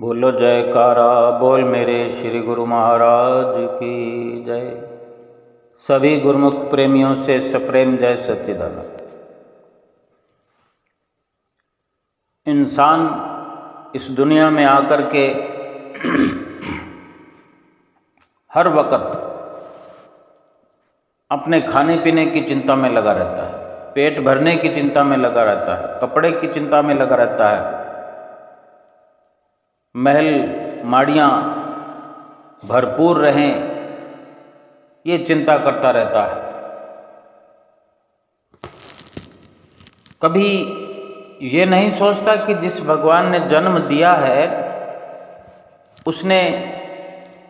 बोलो जयकारा बोल मेरे श्री गुरु महाराज की जय। सभी गुरुमुख प्रेमियों से सप्रेम जय सच्चिदानंद। इंसान इस दुनिया में आकर के हर वक्त अपने खाने पीने की चिंता में लगा रहता है, पेट भरने की चिंता में लगा रहता है, कपड़े की चिंता में लगा रहता है, महल माड़ियाँ भरपूर रहें ये चिंता करता रहता है। कभी ये नहीं सोचता कि जिस भगवान ने जन्म दिया है उसने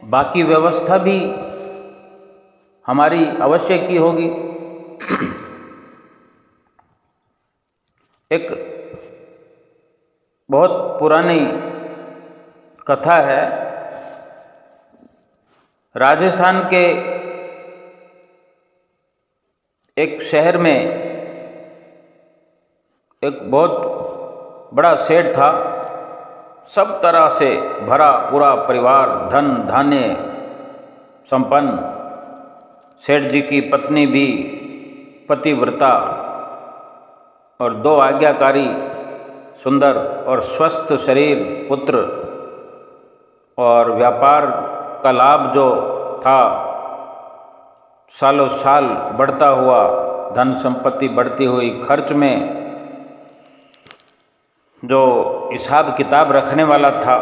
बाकी व्यवस्था भी हमारी अवश्य की होगी। एक बहुत पुरानी कथा है, राजस्थान के एक शहर में एक बहुत बड़ा सेठ था। सब तरह से भरा पूरा परिवार, धन धान्य संपन्न। सेठ जी की पत्नी भी पतिव्रता और 2 आज्ञाकारी सुंदर और स्वस्थ शरीर पुत्र, और व्यापार का लाभ जो था सालों साल बढ़ता हुआ, धन संपत्ति बढ़ती हुई, खर्च में जो हिसाब किताब रखने वाला था,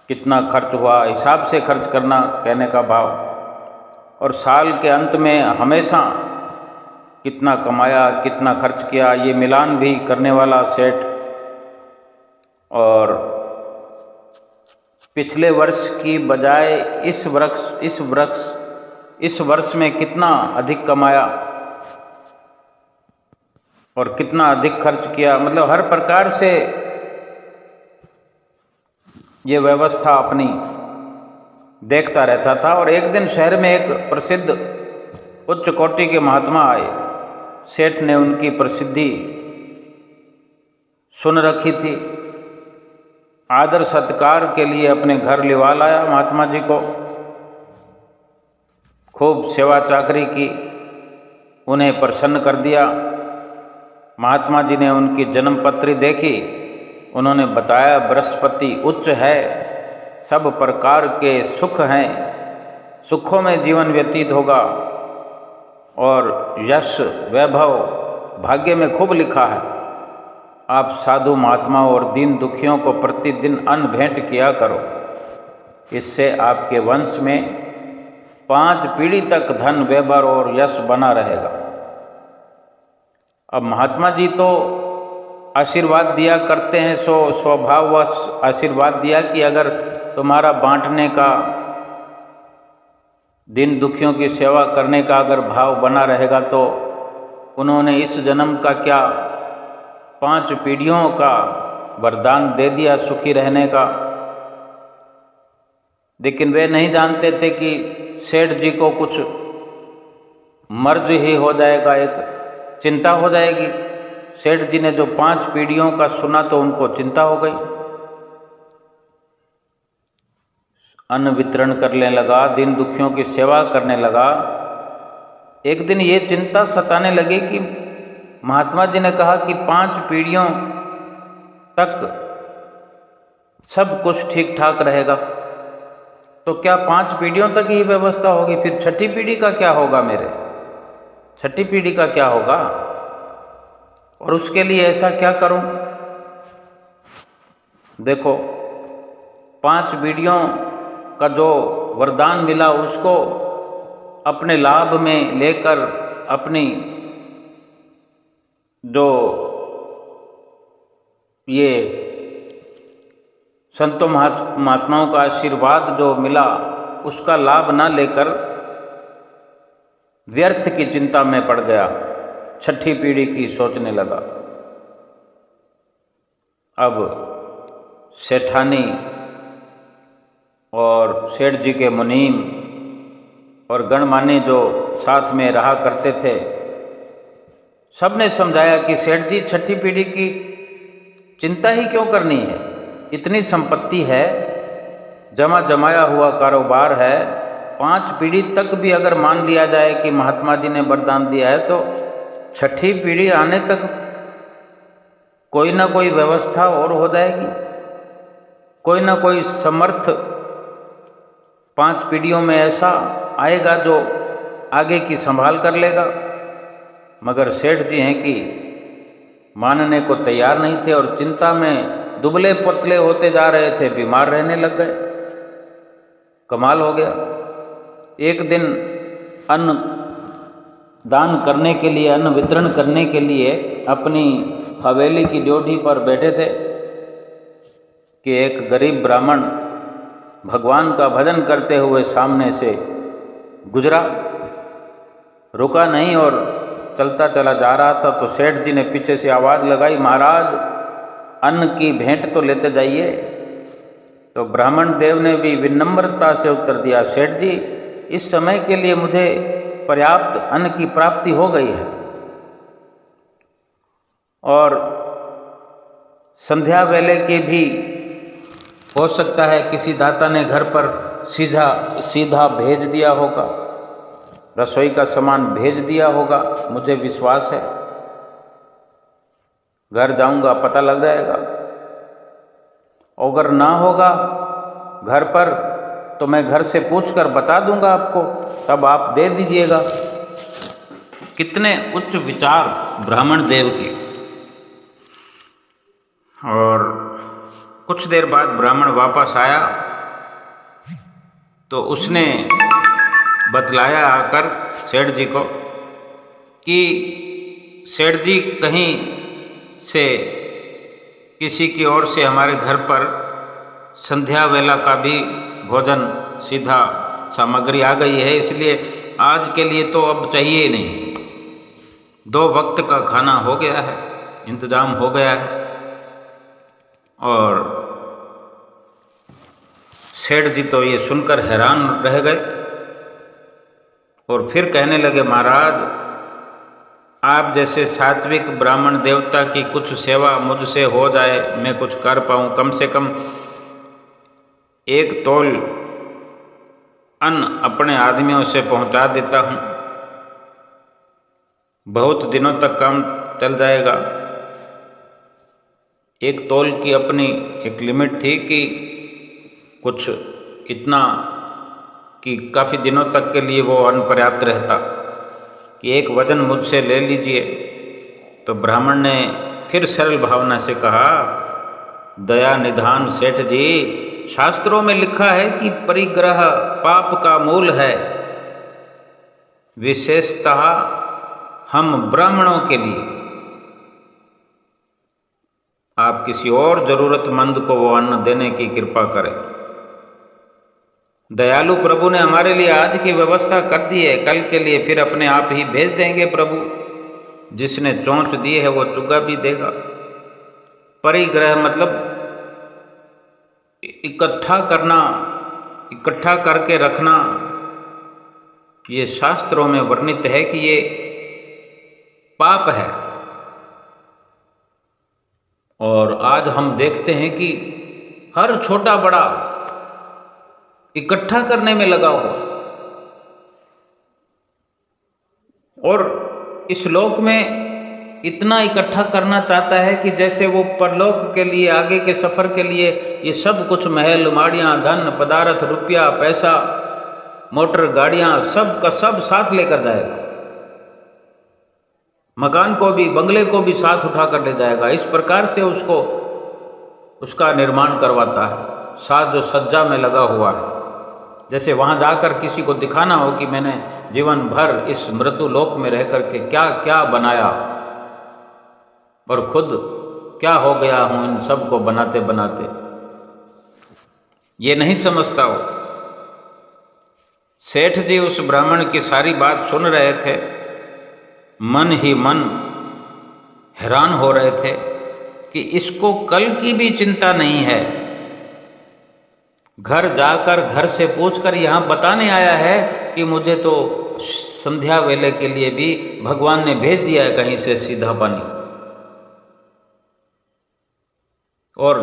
कितना खर्च हुआ हिसाब से खर्च करना कहने का भाव, और साल के अंत में हमेशा कितना कमाया कितना खर्च किया ये मिलान भी करने वाला सेठ। और पिछले वर्ष की बजाय इस वर्ष में कितना अधिक कमाया और कितना अधिक खर्च किया, मतलब हर प्रकार से ये व्यवस्था अपनी देखता रहता था। और एक दिन शहर में एक प्रसिद्ध उच्च कोटि के महात्मा आए। सेठ ने उनकी प्रसिद्धि सुन रखी थी, आदर सत्कार के लिए अपने घर लिवा लाया महात्मा जी को, खूब सेवा चाकरी की, उन्हें प्रसन्न कर दिया। महात्मा जी ने उनकी जन्मपत्री देखी, उन्होंने बताया बृहस्पति उच्च है, सब प्रकार के सुख हैं, सुखों में जीवन व्यतीत होगा, और यश वैभव भाग्य में खूब लिखा है। आप साधु महात्माओं और दीन दुखियों को प्रतिदिन अन्न भेंट किया करो, इससे आपके वंश में 5 पीढ़ी तक धन वैभव और यश बना रहेगा। अब महात्मा जी तो आशीर्वाद दिया करते हैं, सो स्वभाववश आशीर्वाद दिया कि अगर तुम्हारा बांटने का, दीन दुखियों की सेवा करने का अगर भाव बना रहेगा तो उन्होंने इस जन्म का क्या 5 पीढ़ियों का वरदान दे दिया सुखी रहने का। लेकिन वे नहीं जानते थे कि सेठ जी को कुछ मर्ज ही हो जाएगा, एक चिंता हो जाएगी। सेठ जी ने जो 5 पीढ़ियों का सुना तो उनको चिंता हो गई। अन्न वितरण करने लगा, दीन दुखियों की सेवा करने लगा। एक दिन ये चिंता सताने लगी कि महात्मा जी ने कहा कि 5 पीढ़ियों तक सब कुछ ठीक ठाक रहेगा, तो क्या 5 पीढ़ियों तक ही व्यवस्था होगी? फिर 6ठी पीढ़ी का क्या होगा? मेरे 6ठी पीढ़ी का क्या होगा? और उसके लिए ऐसा क्या करूं? देखो, 5 पीढ़ियों का जो वरदान मिला उसको अपने लाभ में लेकर, अपनी जो ये संतों महात्माओं का आशीर्वाद जो मिला उसका लाभ ना लेकर व्यर्थ की चिंता में पड़ गया, 6ठी पीढ़ी की सोचने लगा। अब सेठानी और सेठ जी के मुनीम और गणमान्य जो साथ में रहा करते थे, सबने समझाया कि सेठ जी 6ठी पीढ़ी की चिंता ही क्यों करनी है, इतनी संपत्ति है, जमा जमाया हुआ कारोबार है, 5 पीढ़ी तक भी अगर मान लिया जाए कि महात्मा जी ने वरदान दिया है, तो 6ठी पीढ़ी आने तक कोई ना कोई व्यवस्था और हो जाएगी, कोई ना कोई समर्थ 5 पीढ़ियों में ऐसा आएगा जो आगे की संभाल कर लेगा। मगर सेठ जी हैं कि मानने को तैयार नहीं थे और चिंता में दुबले पतले होते जा रहे थे, बीमार रहने लग गए। कमाल हो गया। एक दिन अन्न दान करने के लिए, अन्न वितरण करने के लिए अपनी हवेली की ड्योढ़ी पर बैठे थे कि एक गरीब ब्राह्मण भगवान का भजन करते हुए सामने से गुजरा, रुका नहीं और चलता चला जा रहा था। तो सेठ जी ने पीछे से आवाज़ लगाई, महाराज अन्न की भेंट तो लेते जाइए। तो ब्राह्मण देव ने भी विनम्रता से उत्तर दिया, सेठ जी इस समय के लिए मुझे पर्याप्त अन्न की प्राप्ति हो गई है और संध्या वेले के भी हो सकता है किसी दाता ने घर पर सीधा भेज दिया होगा, रसोई का सामान भेज दिया होगा, मुझे विश्वास है। घर जाऊंगा पता लग जाएगा, अगर ना होगा घर पर तो मैं घर से पूछकर बता दूंगा आपको, तब आप दे दीजिएगा। कितने उच्च विचार ब्राह्मण देव के। और कुछ देर बाद ब्राह्मण वापस आया तो उसने बतलाया आकर सेठ जी को कि सेठ जी कहीं से किसी की ओर से हमारे घर पर संध्या वेला का भी भोजन सीधा सामग्री आ गई है, इसलिए आज के लिए तो अब चाहिए ही नहीं, 2 वक्त का खाना हो गया है, इंतजाम हो गया है। और सेठ जी तो ये सुनकर हैरान रह गए और फिर कहने लगे, महाराज आप जैसे सात्विक ब्राह्मण देवता की कुछ सेवा मुझसे हो जाए, मैं कुछ कर पाऊँ, कम से कम 1 तौल अन्न अपने आदमियों से पहुंचा देता हूँ, बहुत दिनों तक काम चल जाएगा। 1 तौल की अपनी एक लिमिट थी कि कुछ इतना कि काफ़ी दिनों तक के लिए वो अन्न पर्याप्त रहता, कि 1 वजन मुझसे ले लीजिए। तो ब्राह्मण ने फिर सरल भावना से कहा, दया निधान सेठ जी, शास्त्रों में लिखा है कि परिग्रह पाप का मूल है, विशेषतः हम ब्राह्मणों के लिए। आप किसी और जरूरतमंद को वो अन्न देने की कृपा करें। दयालु प्रभु ने हमारे लिए आज की व्यवस्था कर दी है, कल के लिए फिर अपने आप ही भेज देंगे प्रभु। जिसने चोंच दी है वो चुगा भी देगा। परिग्रह मतलब इकट्ठा करना, इकट्ठा करके रखना। ये शास्त्रों में वर्णित है कि ये पाप है। और आज हम देखते हैं कि हर छोटा बड़ा इकट्ठा करने में लगा हुआ, और इस लोक में इतना इकट्ठा करना चाहता है कि जैसे वो परलोक के लिए, आगे के सफ़र के लिए ये सब कुछ महल माड़ियाँ, धन पदार्थ, रुपया पैसा, मोटर गाड़ियाँ, सब का सब साथ लेकर जाएगा। मकान को भी, बंगले को भी साथ उठा कर ले जाएगा। इस प्रकार से उसको उसका निर्माण करवाता है, साथ जो सज्जा में लगा हुआ है। जैसे वहाँ जाकर किसी को दिखाना हो कि मैंने जीवन भर इस मृत्यु लोक में रह कर के क्या क्या बनाया और खुद क्या हो गया हूँ इन सब को बनाते बनाते, ये नहीं समझता हो। सेठ जी उस ब्राह्मण की सारी बात सुन रहे थे, मन ही मन हैरान हो रहे थे कि इसको कल की भी चिंता नहीं है। घर जाकर, घर से पूछकर यहाँ बताने आया है कि मुझे तो संध्या वेले के लिए भी भगवान ने भेज दिया है कहीं से सीधा पानी। और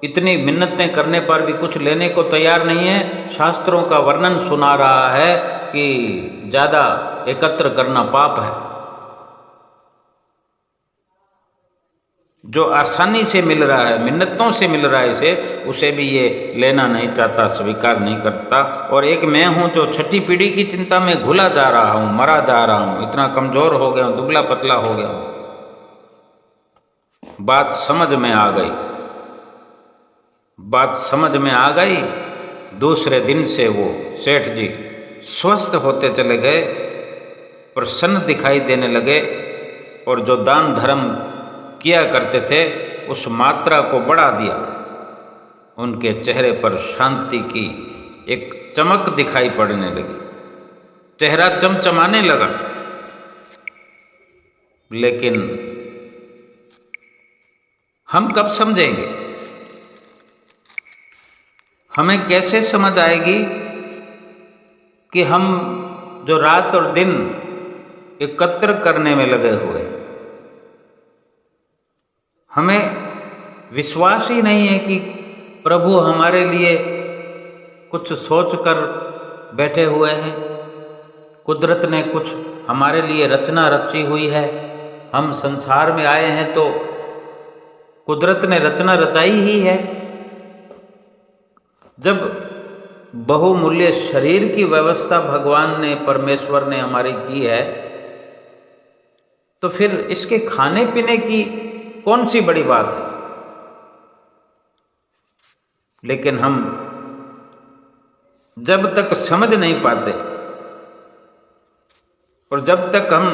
इतनी मिन्नतें करने पर भी कुछ लेने को तैयार नहीं है। शास्त्रों का वर्णन सुना रहा है कि ज़्यादा एकत्र करना पाप है। जो आसानी से मिल रहा है, मिन्नतों से मिल रहा है इसे, उसे भी ये लेना नहीं चाहता, स्वीकार नहीं करता। और एक मैं हूँ जो छठी पीढ़ी की चिंता में घुला जा रहा हूँ, मरा जा रहा हूँ, इतना कमज़ोर हो गया हूँ, दुबला पतला हो गया हूँ। बात समझ में आ गई, बात समझ में आ गई। दूसरे दिन से वो सेठ जी स्वस्थ होते चले गए, प्रसन्न दिखाई देने लगे, और जो दान धर्म किया करते थे उस मात्रा को बढ़ा दिया। उनके चेहरे पर शांति की एक चमक दिखाई पड़ने लगी, चेहरा चमचमाने लगा। लेकिन हम कब समझेंगे? हमें कैसे समझ आएगी कि हम जो रात और दिन एकत्र करने में लगे हुए, हमें विश्वास ही नहीं है कि प्रभु हमारे लिए कुछ सोच कर बैठे हुए हैं। कुदरत ने कुछ हमारे लिए रचना रची हुई है। हम संसार में आए हैं तो कुदरत ने रचना रचाई ही है। जब बहुमूल्य शरीर की व्यवस्था भगवान ने, परमेश्वर ने हमारी की है, तो फिर इसके खाने पीने की कौन सी बड़ी बात है? लेकिन हम जब तक समझ नहीं पाते और जब तक हम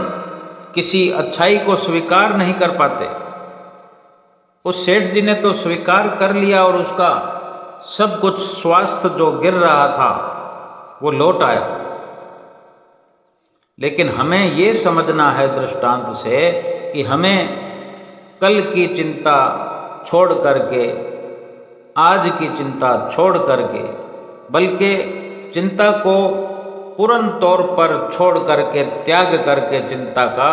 किसी अच्छाई को स्वीकार नहीं कर पाते, उस सेठ जी ने तो स्वीकार कर लिया और उसका सब कुछ स्वास्थ्य जो गिर रहा था वो लौट आया। लेकिन हमें ये समझना है दृष्टांत से कि हमें कल की चिंता छोड़ करके, आज की चिंता छोड़ करके, बल्कि चिंता को पूर्ण तौर पर छोड़ करके, त्याग करके चिंता का,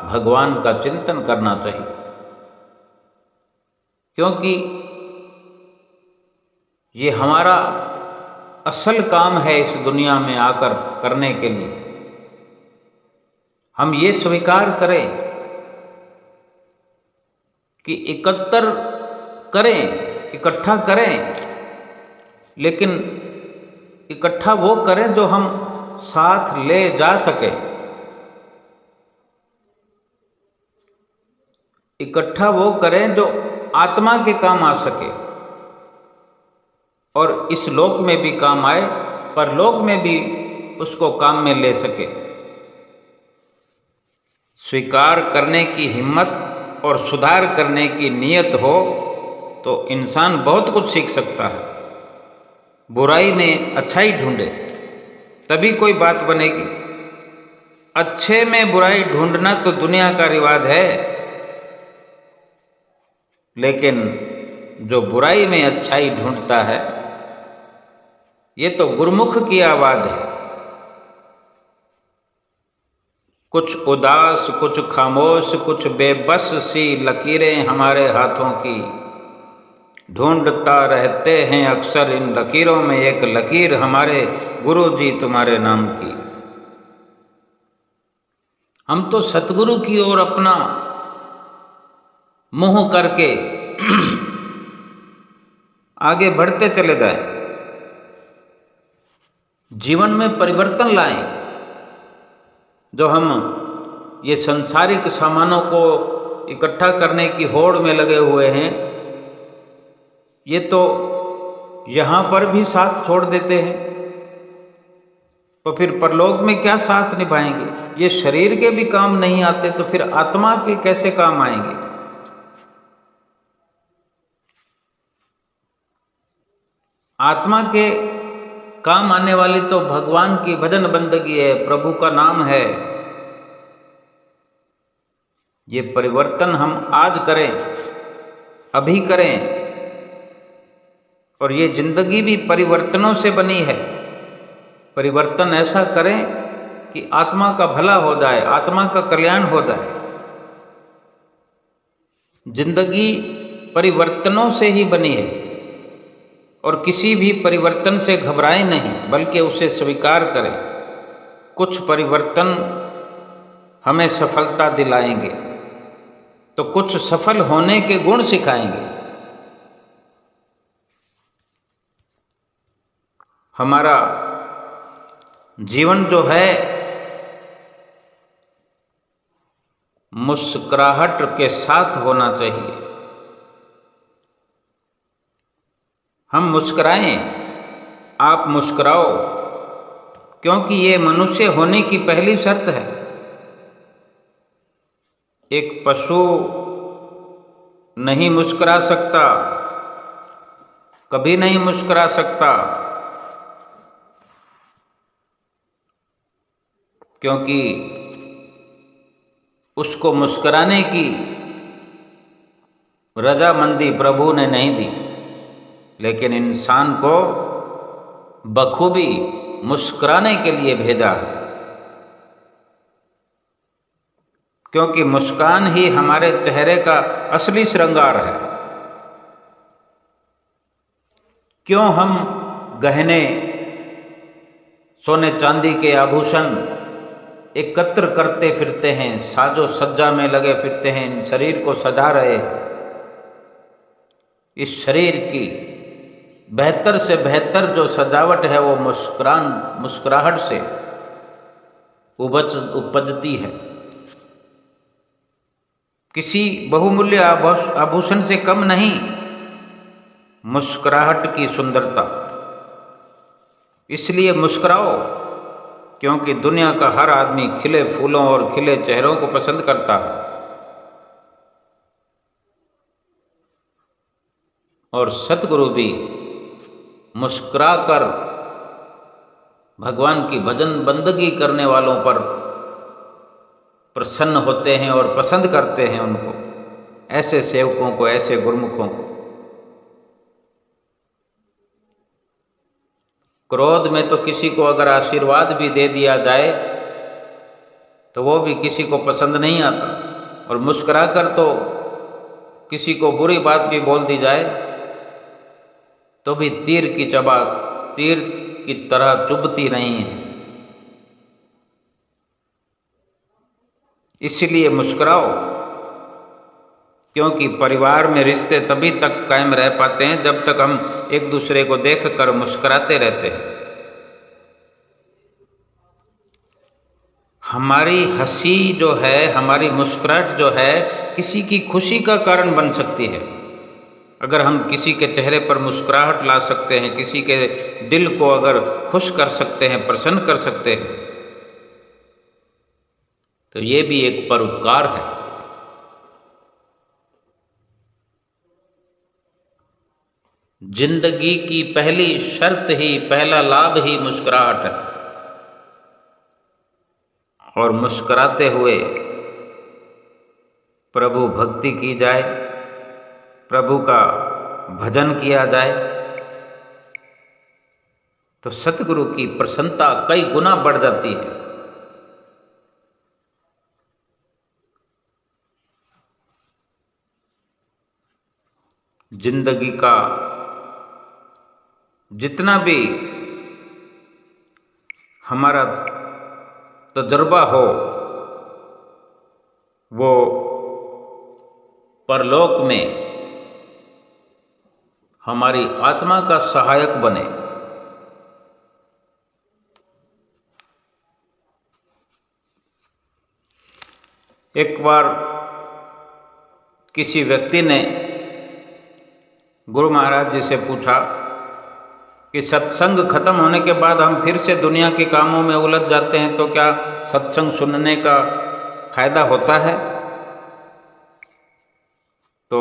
भगवान का चिंतन करना चाहिए। क्योंकि ये हमारा असल काम है इस दुनिया में आकर करने के लिए। हम ये स्वीकार करें कि एकत्र करें, इकट्ठा करें, लेकिन इकट्ठा वो करें जो हम साथ ले जा सके। इकट्ठा वो करें जो आत्मा के काम आ सके और इस लोक में भी काम आए, परलोक में भी उसको काम में ले सके। स्वीकार करने की हिम्मत और सुधार करने की नीयत हो तो इंसान बहुत कुछ सीख सकता है। बुराई में अच्छाई ढूंढे तभी कोई बात बनेगी। अच्छे में बुराई ढूंढना तो दुनिया का रिवाज है, लेकिन जो बुराई में अच्छाई ढूंढता है ये तो गुरुमुख की आवाज है। कुछ उदास, कुछ खामोश, कुछ बेबस सी लकीरें हमारे हाथों की, ढूंढता रहते हैं अक्सर इन लकीरों में एक लकीर हमारे गुरु जी तुम्हारे नाम की। हम तो सतगुरु की ओर अपना मुंह करके आगे बढ़ते चले जाएं, जीवन में परिवर्तन लाएं। जो हम ये सांसारिक सामानों को इकट्ठा करने की होड़ में लगे हुए हैं, ये तो यहाँ पर भी साथ छोड़ देते हैं, तो फिर परलोक में क्या साथ निभाएंगे? ये शरीर के भी काम नहीं आते तो फिर आत्मा के कैसे काम आएंगे? आत्मा के काम आने वाली तो भगवान की भजन बंदगी है, प्रभु का नाम है। ये परिवर्तन हम आज करें, अभी करें, और ये जिंदगी भी परिवर्तनों से बनी है। परिवर्तन ऐसा करें कि आत्मा का भला हो जाए, आत्मा का कल्याण हो जाए। जिंदगी परिवर्तनों से ही बनी है। और किसी भी परिवर्तन से घबराएं नहीं, बल्कि उसे स्वीकार करें। कुछ परिवर्तन हमें सफलता दिलाएंगे तो कुछ सफल होने के गुण सिखाएंगे। हमारा जीवन जो है मुस्कुराहट के साथ होना चाहिए। हम मुस्कुराएं, आप मुस्कुराओ, क्योंकि ये मनुष्य होने की पहली शर्त है। एक पशु नहीं मुस्कुरा सकता, कभी नहीं मुस्कुरा सकता, क्योंकि उसको मुस्कुराने की रजामंदी प्रभु ने नहीं दी। लेकिन इंसान को बखूबी मुस्कुराने के लिए भेजा है, क्योंकि मुस्कान ही हमारे चेहरे का असली श्रृंगार है। क्यों हम गहने, सोने चांदी के आभूषण एकत्र करते फिरते हैं, साजो सज्जा में लगे फिरते हैं, इन शरीर को सजा रहे हैं। इस शरीर की बेहतर से बेहतर जो सजावट है वो मुस्कुराहट से उपजती है। किसी बहुमूल्य आभूषण से कम नहीं मुस्कुराहट की सुंदरता। इसलिए मुस्कुराओ, क्योंकि दुनिया का हर आदमी खिले फूलों और खिले चेहरों को पसंद करता है। और सतगुरु भी मुस्कुराकर भगवान की भजन बंदगी करने वालों पर प्रसन्न होते हैं और पसंद करते हैं उनको, ऐसे सेवकों को, ऐसे गुरुमुखों को। क्रोध में तो किसी को अगर आशीर्वाद भी दे दिया जाए तो वो भी किसी को पसंद नहीं आता, और मुस्कुरा कर तो किसी को बुरी बात भी बोल दी जाए तो भी तीर की तरह चुभती नहीं है। इसलिए मुस्कुराओ, क्योंकि परिवार में रिश्ते तभी तक कायम रह पाते हैं जब तक हम एक दूसरे को देखकर मुस्कुराते रहते हैं। हमारी हंसी जो है, हमारी मुस्कुराहट जो है, किसी की खुशी का कारण बन सकती है। अगर हम किसी के चेहरे पर मुस्कुराहट ला सकते हैं, किसी के दिल को अगर खुश कर सकते हैं, प्रसन्न कर सकते हैं, तो ये भी एक परोपकार है। जिंदगी की पहली शर्त ही, पहला लाभ ही मुस्कुराहट है। और मुस्कुराते हुए प्रभु भक्ति की जाए, प्रभु का भजन किया जाए, तो सतगुरु की प्रसन्नता कई गुना बढ़ जाती है। जिंदगी का जितना भी हमारा तजुर्बा हो वो परलोक में हमारी आत्मा का सहायक बने। एक बार किसी व्यक्ति ने गुरु महाराज जी से पूछा कि सत्संग खत्म होने के बाद हम फिर से दुनिया के कामों में उलझ जाते हैं, तो क्या सत्संग सुनने का फायदा होता है? तो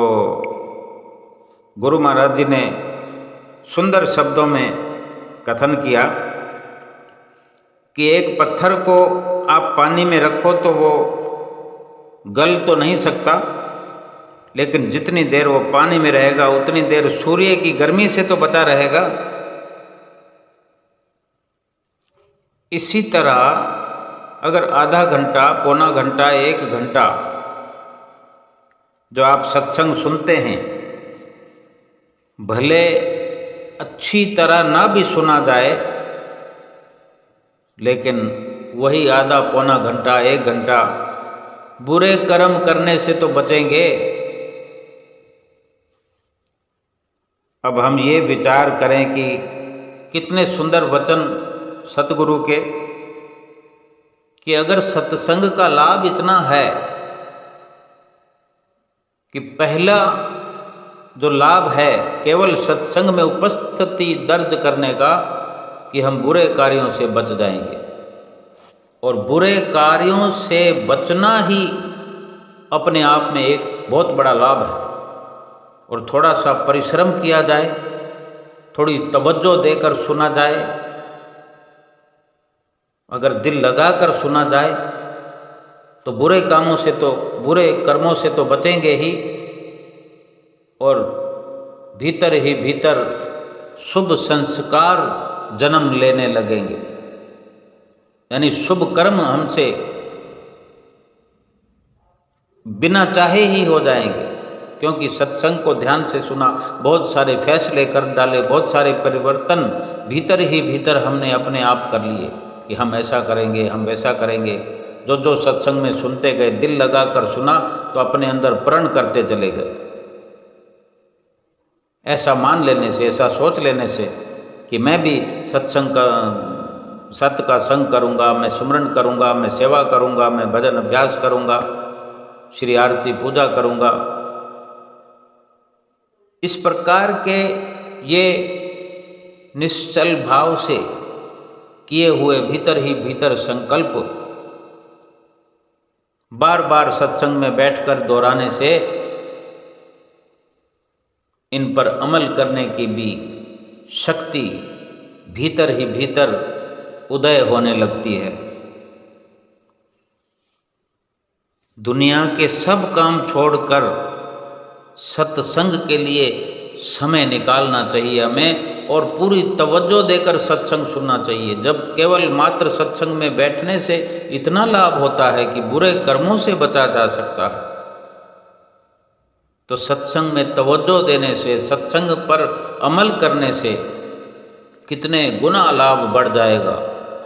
गुरु महाराज जी ने सुंदर शब्दों में कथन किया कि एक पत्थर को आप पानी में रखो तो वो गल तो नहीं सकता, लेकिन जितनी देर वो पानी में रहेगा उतनी देर सूर्य की गर्मी से तो बचा रहेगा। इसी तरह अगर आधा घंटा, पौना घंटा, 1 घंटा जो आप सत्संग सुनते हैं, भले अच्छी तरह ना भी सुना जाए, लेकिन वही आधा पौना घंटा 1 घंटा बुरे कर्म करने से तो बचेंगे। अब हम ये विचार करें कि कितने सुंदर वचन सतगुरु के, कि अगर सत्संग का लाभ इतना है कि पहला जो लाभ है केवल सत्संग में उपस्थिति दर्ज करने का, कि हम बुरे कार्यों से बच जाएंगे। और बुरे कार्यों से बचना ही अपने आप में एक बहुत बड़ा लाभ है। और थोड़ा सा परिश्रम किया जाए, थोड़ी तवज्जो देकर सुना जाए, अगर दिल लगाकर सुना जाए तो बुरे कामों से तो, बुरे कर्मों से तो बचेंगे ही, और भीतर ही भीतर शुभ संस्कार जन्म लेने लगेंगे। यानी शुभ कर्म हमसे बिना चाहे ही हो जाएंगे, क्योंकि सत्संग को ध्यान से सुना, बहुत सारे फैसले कर डाले, बहुत सारे परिवर्तन भीतर ही भीतर हमने अपने आप कर लिए कि हम ऐसा करेंगे, हम वैसा करेंगे। जो जो सत्संग में सुनते गए, दिल लगाकर सुना तो अपने अंदर प्रण करते चले गए। ऐसा मान लेने से, ऐसा सोच लेने से कि मैं भी सत्य का संग करूँगा, मैं सुमरन करूँगा, मैं सेवा करूँगा, मैं भजन अभ्यास करूँगा, श्री आरती पूजा करूँगा। इस प्रकार के ये निश्चल भाव से किए हुए भीतर ही भीतर संकल्प बार बार सत्संग में बैठकर दोहराने से इन पर अमल करने की भी शक्ति भीतर ही भीतर उदय होने लगती है। दुनिया के सब काम छोड़कर सत्संग के लिए समय निकालना चाहिए हमें, और पूरी तवज्जो देकर सत्संग सुनना चाहिए। जब केवल मात्र सत्संग में बैठने से इतना लाभ होता है कि बुरे कर्मों से बचा जा सकता है, तो सत्संग में तवज्जो देने से, सत्संग पर अमल करने से कितने गुना लाभ बढ़ जाएगा,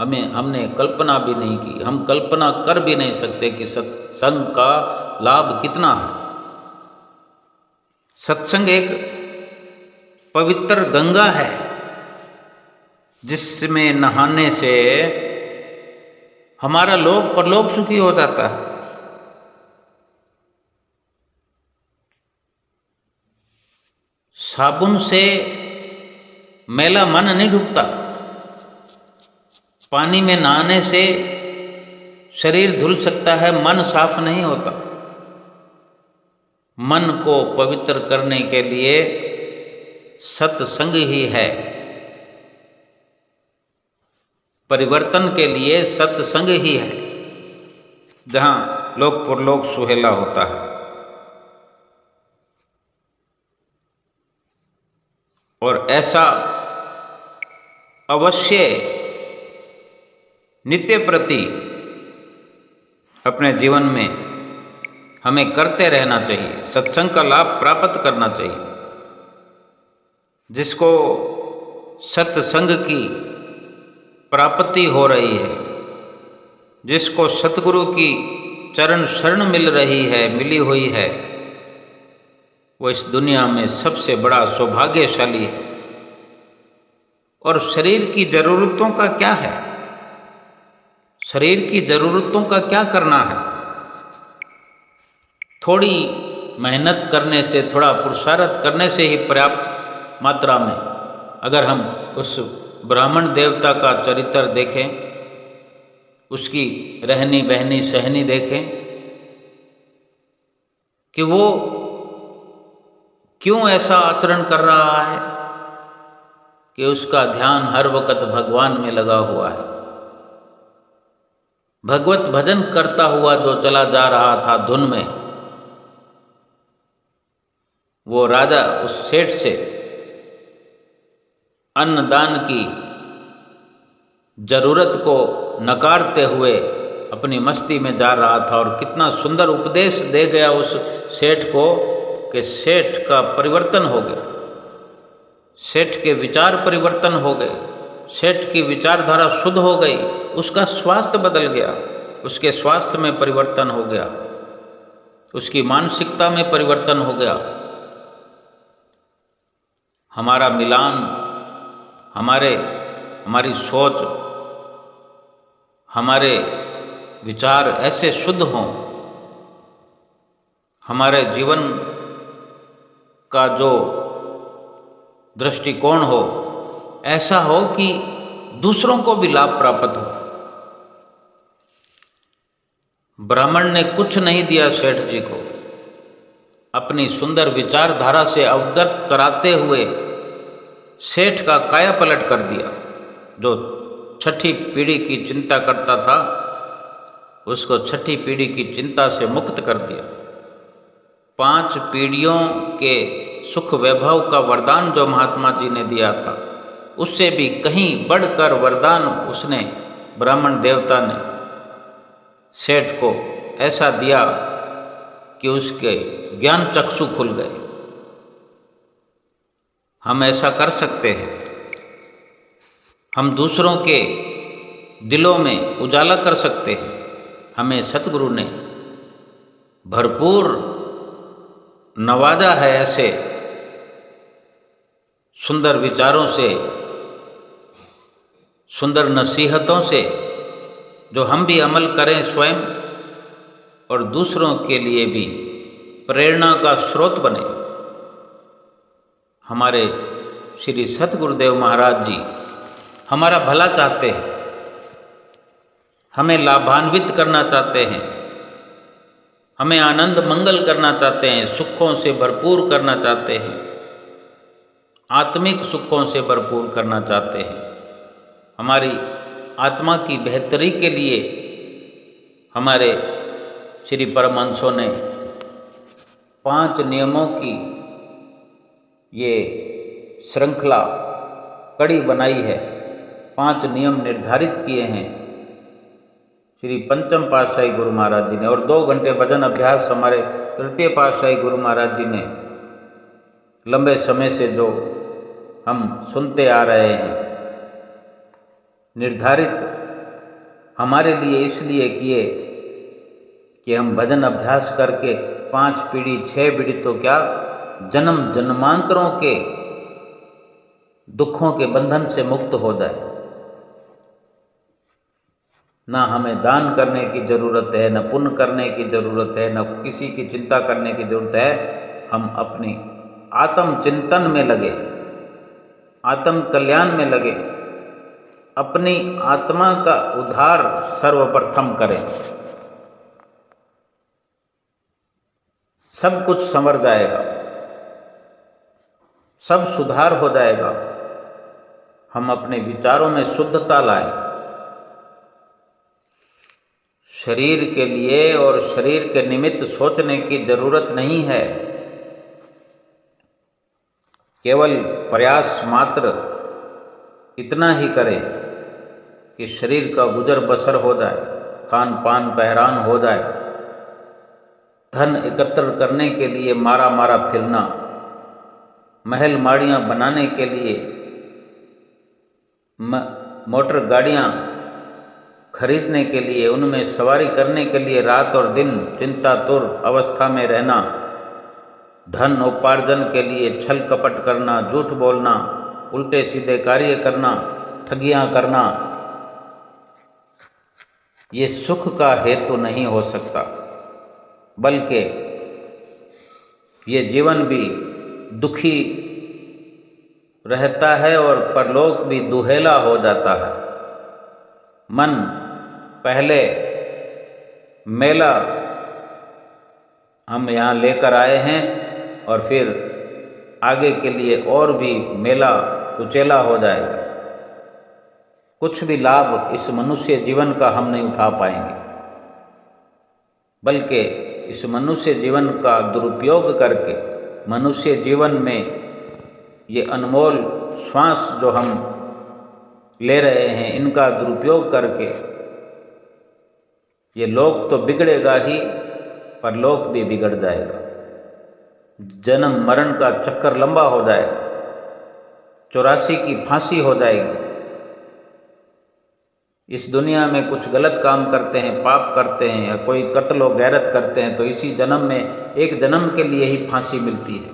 हमने कल्पना भी नहीं की। हम कल्पना कर भी नहीं सकते कि सत्संग का लाभ कितना है। सत्संग एक पवित्र गंगा है जिसमें नहाने से हमारा लोक परलोक सुखी हो जाता है। साबुन से मैला मन नहीं ढुकता, पानी में नहाने से शरीर धुल सकता है, मन साफ नहीं होता। मन को पवित्र करने के लिए सत्संग ही है, परिवर्तन के लिए सत्संग ही है, जहां लोक परलोक सुहेला होता है। और ऐसा अवश्य नित्य प्रति अपने जीवन में हमें करते रहना चाहिए, सत्संग का लाभ प्राप्त करना चाहिए। जिसको सत्संग की प्राप्ति हो रही है, जिसको सतगुरु की चरण शरण मिल रही है, मिली हुई है, वो इस दुनिया में सबसे बड़ा सौभाग्यशाली है। और शरीर की ज़रूरतों का क्या है? शरीर की ज़रूरतों का क्या करना है? थोड़ी मेहनत करने से, थोड़ा पुरुषार्थ करने से ही पर्याप्त मात्रा में, अगर हम उस ब्राह्मण देवता का चरित्र देखें, उसकी रहनी बहनी सहनी देखें कि वो क्यों ऐसा आचरण कर रहा है कि उसका ध्यान हर वक्त भगवान में लगा हुआ है। भगवत भजन करता हुआ जो चला जा रहा था धुन में, वो राजा उस सेठ से अन्नदान की जरूरत को नकारते हुए अपनी मस्ती में जा रहा था। और कितना सुंदर उपदेश दे गया उस सेठ को कि सेठ का परिवर्तन हो गया। सेठ के विचार परिवर्तन हो गए, सेठ की विचारधारा शुद्ध हो गई, उसका स्वास्थ्य बदल गया, उसके स्वास्थ्य में परिवर्तन हो गया, उसकी मानसिकता में परिवर्तन हो गया। हमारा मिलान, हमारी सोच, हमारे विचार ऐसे शुद्ध हों, हमारे जीवन का जो दृष्टिकोण हो ऐसा हो कि दूसरों को भी लाभ प्राप्त हो। ब्राह्मण ने कुछ नहीं दिया सेठ जी को, अपनी सुंदर विचारधारा से अवगत कराते हुए सेठ का काया पलट कर दिया। जो छठी पीढ़ी की चिंता करता था उसको छठी पीढ़ी की चिंता से मुक्त कर दिया। 5 पीढ़ियों के सुख वैभव का वरदान जो महात्मा जी ने दिया था उससे भी कहीं बढ़कर वरदान उसने, ब्राह्मण देवता ने सेठ को ऐसा दिया कि उसके ज्ञान चक्षु खुल गए। हम ऐसा कर सकते हैं, हम दूसरों के दिलों में उजाला कर सकते हैं। हमें सतगुरु ने भरपूर नवाजा है ऐसे सुंदर विचारों से, सुंदर नसीहतों से, जो हम भी अमल करें स्वयं और दूसरों के लिए भी प्रेरणा का स्रोत बने। हमारे श्री सतगुरुदेव महाराज जी हमारा भला चाहते हैं, हमें लाभान्वित करना चाहते हैं, हमें आनंद मंगल करना चाहते हैं, सुखों से भरपूर करना चाहते हैं, आत्मिक सुखों से भरपूर करना चाहते हैं। हमारी आत्मा की बेहतरी के लिए हमारे श्री परमहंसों ने 5 नियमों की ये श्रृंखला कड़ी बनाई है, 5 नियम निर्धारित किए हैं श्री पंचम पातशाही गुरु महाराज जी ने। और 2 घंटे भजन अभ्यास हमारे तृतीय पातशाही गुरु महाराज जी ने लंबे समय से जो हम सुनते आ रहे हैं, निर्धारित हमारे लिए इसलिए किए कि हम भजन अभ्यास करके 5 पीढ़ी 6 पीढ़ी तो क्या जन्म जन्मांतरों के दुखों के बंधन से मुक्त हो जाए। ना हमें दान करने की ज़रूरत है, न पुण्य करने की ज़रूरत है, न किसी की चिंता करने की ज़रूरत है। हम अपनी आत्म चिंतन में लगे, आत्म कल्याण में लगे, अपनी आत्मा का उद्धार सर्वप्रथम करें। सब कुछ संवर जाएगा, सब सुधार हो जाएगा। हम अपने विचारों में शुद्धता लाएं। शरीर के लिए और शरीर के निमित्त सोचने की जरूरत नहीं है। केवल प्रयास मात्र इतना ही करें कि शरीर का गुजर बसर हो जाए, खान पान पहरान हो जाए। धन एकत्र करने के लिए मारा मारा फिरना, महल माड़ियाँ बनाने के लिए, मोटर गाड़ियाँ खरीदने के लिए, उनमें सवारी करने के लिए रात और दिन चिंतातुर अवस्था में रहना, धन उपार्जन के लिए छल कपट करना, झूठ बोलना, उल्टे सीधे कार्य करना, ठगियाँ करना, ये सुख का हेतु नहीं हो सकता, बल्कि ये जीवन भी दुखी रहता है और परलोक भी दुहेला हो जाता है। मन पहले मेला हम यहाँ लेकर आए हैं और फिर आगे के लिए और भी मेला कुचेला हो जाएगा। कुछ भी लाभ इस मनुष्य जीवन का हम नहीं उठा पाएंगे, बल्कि इस मनुष्य जीवन का दुरुपयोग करके मनुष्य जीवन में ये अनमोल श्वास जो हम ले रहे हैं, इनका दुरुपयोग करके ये लोक तो बिगड़ेगा ही, परलोक भी बिगड़ जाएगा। जन्म मरण का चक्कर लंबा हो जाएगा। 84 की फांसी हो जाएगी। इस दुनिया में कुछ गलत काम करते हैं, पाप करते हैं या कोई कत्ल व गैरत करते हैं तो इसी जन्म में एक जन्म के लिए ही फांसी मिलती है।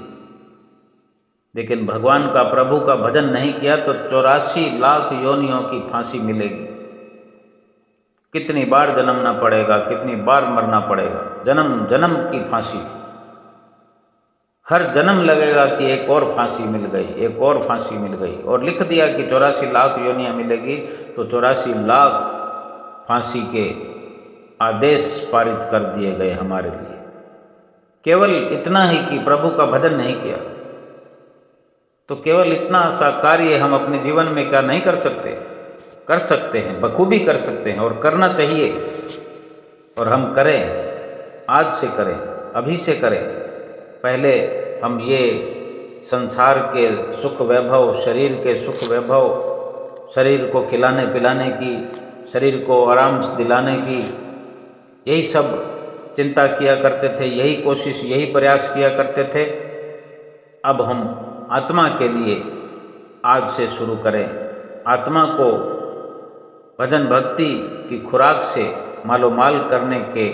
लेकिन भगवान का, प्रभु का भजन नहीं किया तो 84 लाख योनियों की फांसी मिलेगी। कितनी बार जन्मना पड़ेगा, कितनी बार मरना पड़ेगा, जन्म जन्म की फांसी। हर जन्म लगेगा कि एक और फांसी मिल गई, एक और फांसी मिल गई। और लिख दिया कि 84 लाख योनियाँ मिलेगी तो 84 लाख फांसी के आदेश पारित कर दिए गए हमारे लिए। केवल इतना ही कि प्रभु का भजन नहीं किया तो केवल इतना सा कार्य हम अपने जीवन में क्या नहीं कर सकते? कर सकते हैं, बखूबी कर सकते हैं और करना चाहिए। और हम करें, आज से करें, अभी से करें। पहले हम ये संसार के सुख वैभव, शरीर के सुख वैभव, शरीर को खिलाने पिलाने की, शरीर को आराम दिलाने की, यही सब चिंता किया करते थे, यही कोशिश, यही प्रयास किया करते थे। अब हम आत्मा के लिए आज से शुरू करें। आत्मा को भजन भक्ति की खुराक से मालोमाल करने के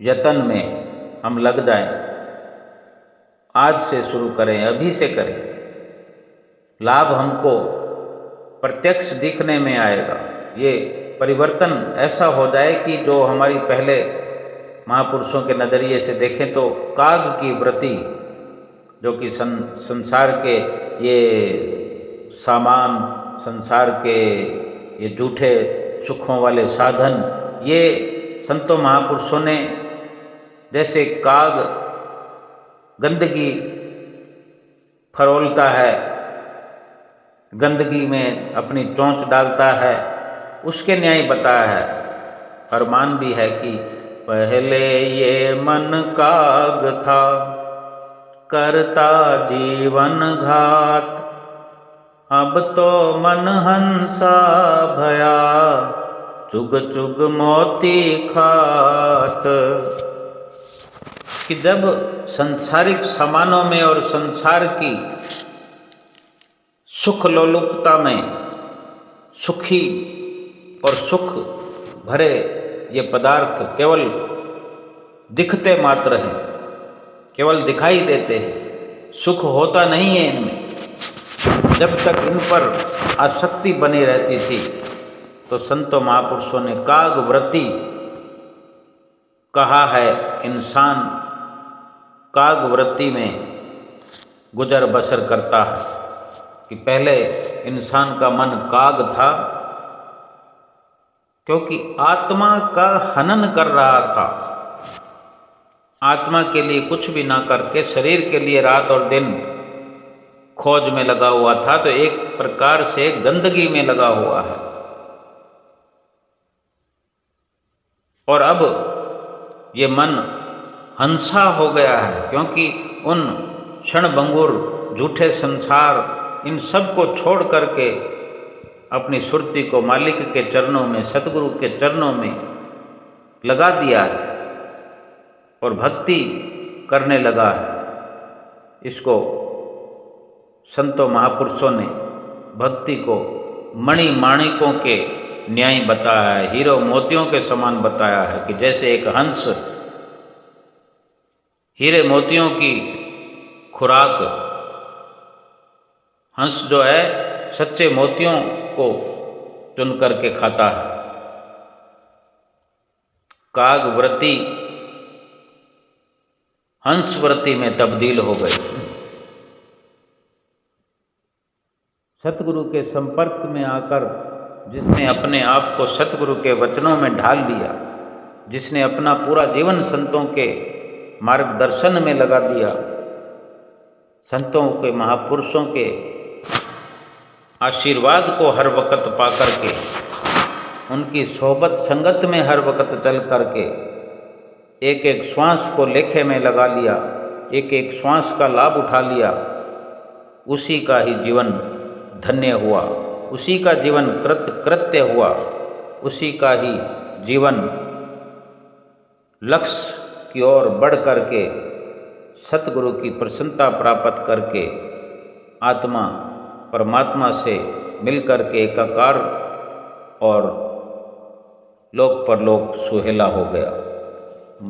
यत्न में हम लग जाएं। आज से शुरू करें, अभी से करें। लाभ हमको प्रत्यक्ष दिखने में आएगा। ये परिवर्तन ऐसा हो जाए कि जो हमारी पहले महापुरुषों के नज़रिए से देखें तो काग की वृत्ति, जो कि संसार के ये सामान, संसार के ये झूठे सुखों वाले साधन, ये संतों महापुरुषों ने जैसे काग गंदगी फरोलता है, गंदगी में अपनी चोंच डालता है, उसके न्याय बताया है। फरमान भी है कि पहले ये मन काग था, करता जीवन घात, अब तो मन हंसा भया, चुग चुग मोती खात। कि जब संसारिक सामानों में और संसार की सुख लोलुपता में सुखी और सुख भरे ये पदार्थ केवल दिखते मात्र हैं, केवल दिखाई देते हैं, सुख होता नहीं है इनमें। जब तक इन पर आसक्ति बनी रहती थी तो संतों महापुरुषों ने काग वृत्ति कहा है। इंसान काग वृत्ति में गुजर बसर करता है कि पहले इंसान का मन काग था क्योंकि आत्मा का हनन कर रहा था। आत्मा के लिए कुछ भी ना करके शरीर के लिए रात और दिन खोज में लगा हुआ था, तो एक प्रकार से गंदगी में लगा हुआ है। और अब ये मन हंसा हो गया है क्योंकि उन क्षणभंगुर झूठे संसार, इन सब को छोड़ करके अपनी सुरती को मालिक के चरणों में, सतगुरु के चरणों में लगा दिया है और भक्ति करने लगा है। इसको संतों महापुरुषों ने भक्ति को मणि माणिकों के न्याय बताया है, हीरो मोतियों के समान बताया है। कि जैसे एक हंस हीरे मोतियों की खुराक, हंस जो है सच्चे मोतियों को चुन करके खाता है। काग वृत्ति हंस वृत्ति में तब्दील हो गई। सतगुरु के संपर्क में आकर जिसने अपने आप को सतगुरु के वचनों में ढाल दिया, जिसने अपना पूरा जीवन संतों के मार्गदर्शन में लगा दिया, संतों के, महापुरुषों के आशीर्वाद को हर वक्त पा करके, उनकी सोहबत संगत में हर वक्त चल करके एक एक श्वास को लेखे में लगा लिया, एक एक श्वास का लाभ उठा लिया, उसी का ही जीवन धन्य हुआ, उसी का जीवन कृत्य हुआ, उसी का ही जीवन लक्ष्य की ओर बढ़ करके सतगुरु की प्रसन्नता प्राप्त करके आत्मा परमात्मा से मिलकर के एकाकार और लोक परलोक सुहेला हो गया।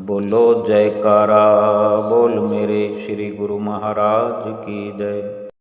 बोलो जयकारा बोल मेरे श्री गुरु महाराज की जय।